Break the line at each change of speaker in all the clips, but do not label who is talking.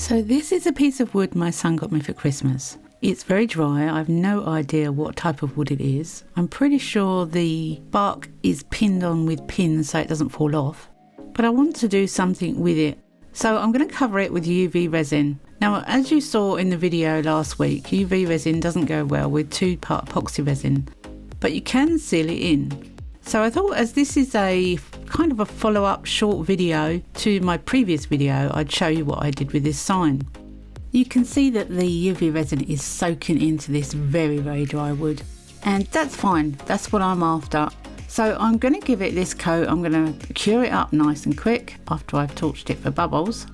So this is a piece of wood my son got me for Christmas. It's very dry. I have no idea what type of wood it is. I'm pretty sure the bark is pinned on with pins so it doesn't fall off. But I want to do something with it. So I'm going to cover it with UV resin. Now, as you saw in the video last week, UV resin doesn't go well with 2-part epoxy resin, but you can seal it in. So I thought, as this is a kind of a follow-up short video to my previous video, I'd show you what I did with this sign. You can see that the UV resin is soaking into this very, very dry wood, and that's fine. That's what I'm after. So I'm going to give it this coat. I'm going to cure it up nice and quick after I've torched it for bubbles.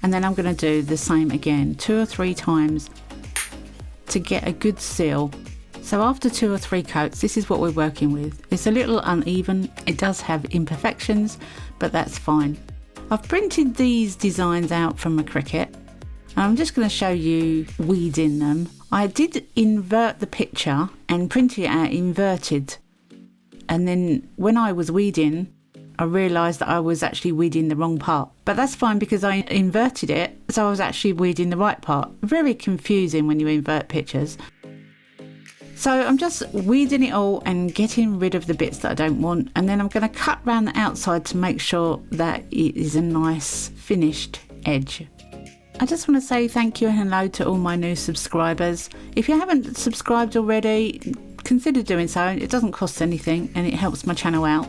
And then I'm going to do the same again 2 or 3 times to get a good seal. So after 2 or 3 coats, this is what we're working with. It's a little uneven. It does have imperfections, but that's fine. I've printed these designs out from a Cricut. I'm just going to show you weeding them. I did invert the picture and print it out inverted. And then when I was weeding, I realised that I was actually weeding the wrong part. But that's fine because I inverted it, so I was actually weeding the right part. Very confusing when you invert pictures. So I'm just weeding it all and getting rid of the bits that I don't want. And then I'm going to cut around the outside to make sure that it is a nice finished edge. I just want to say thank you and hello to all my new subscribers. If you haven't subscribed already, consider doing so. It doesn't cost anything and it helps my channel out.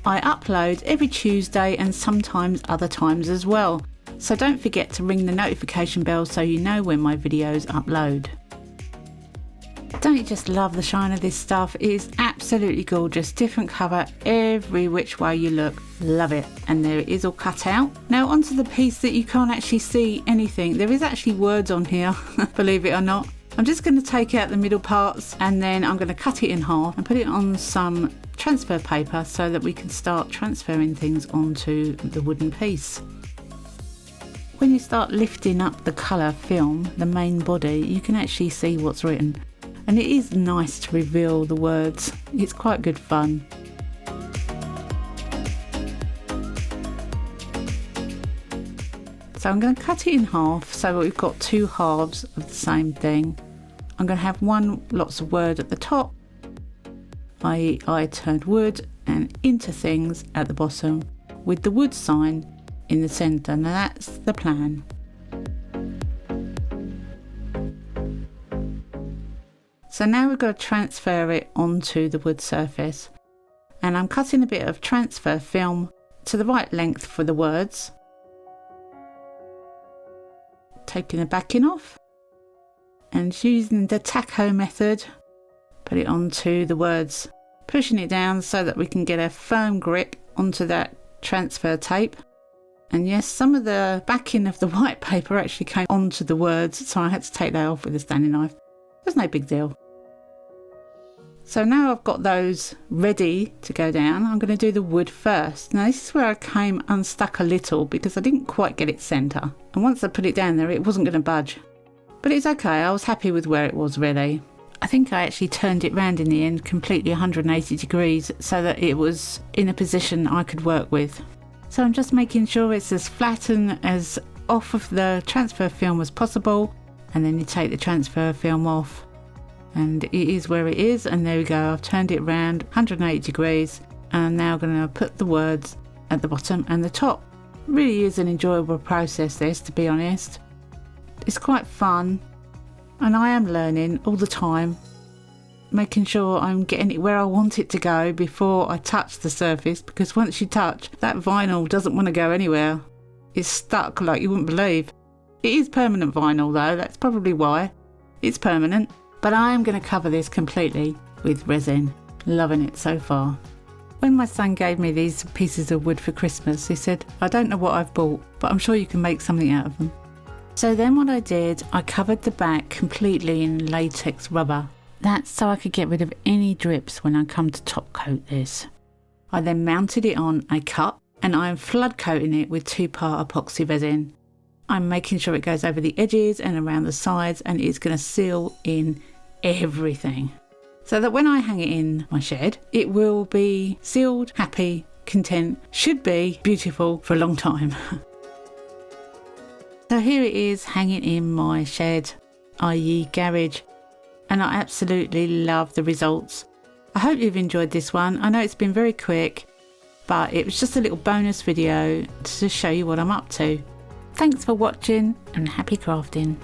I upload every Tuesday and sometimes other times as well. So don't forget to ring the notification bell so you know when my videos upload. Don't you just love the shine of this stuff? It is absolutely gorgeous. Different colour every which way you look. Love it. And there it is all cut out. Now onto the piece that you can't actually see anything. There is actually words on here, believe it or not. I'm just going to take out the middle parts and then I'm going to cut it in half and put it on some transfer paper so that we can start transferring things onto the wooden piece. When you start lifting up the colour film, the main body, you can actually see what's written. And it is nice to reveal the words. It's quite good fun. So I'm going to cut it in half so that we've got 2 halves of the same thing. I'm going to have lots of word at the top, i.e. I turned wood, and into things at the bottom with the wood sign in the centre. Now that's the plan. So now we've got to transfer it onto the wood surface. And I'm cutting a bit of transfer film to the right length for the words. Taking the backing off and using the taco method, put it onto the words, pushing it down so that we can get a firm grip onto that transfer tape. And yes, some of the backing of the white paper actually came onto the words, so I had to take that off with a Stanley knife. There's no big deal. So now I've got those ready to go down, I'm going to do the wood first. Now this is where I came unstuck a little because I didn't quite get it centre. And once I put it down there, it wasn't going to budge. But it's okay, I was happy with where it was really. I think I actually turned it round in the end completely 180 degrees so that it was in a position I could work with. So I'm just making sure it's as flat and as off of the transfer film as possible. And then you take the transfer film off. And it is where it is, and there we go. I've turned it around 180 degrees and I'm now going to put the words at the bottom and the top. Really is an enjoyable process this, to be honest. It's quite fun and I am learning all the time, making sure I'm getting it where I want it to go before I touch the surface, because once you touch, that vinyl doesn't want to go anywhere. It's stuck like you wouldn't believe. It is permanent vinyl though, that's probably why. It's permanent. But I am going to cover this completely with resin. Loving it so far. When my son gave me these pieces of wood for Christmas, he said, I don't know what I've bought, but I'm sure you can make something out of them. So then what I did, I covered the back completely in latex rubber. That's so I could get rid of any drips when I come to top coat this. I then mounted it on a cup and I'm flood coating it with 2-part epoxy resin. I'm making sure it goes over the edges and around the sides, and it's going to seal in everything. so that when I hang it in my shed, it will be sealed, happy, content, should be beautiful for a long time. So here it is hanging in my shed, i.e. garage, and I absolutely love the results. I hope you've enjoyed this one. I know it's been very quick, but it was just a little bonus video to show you what I'm up to. Thanks for watching and happy crafting.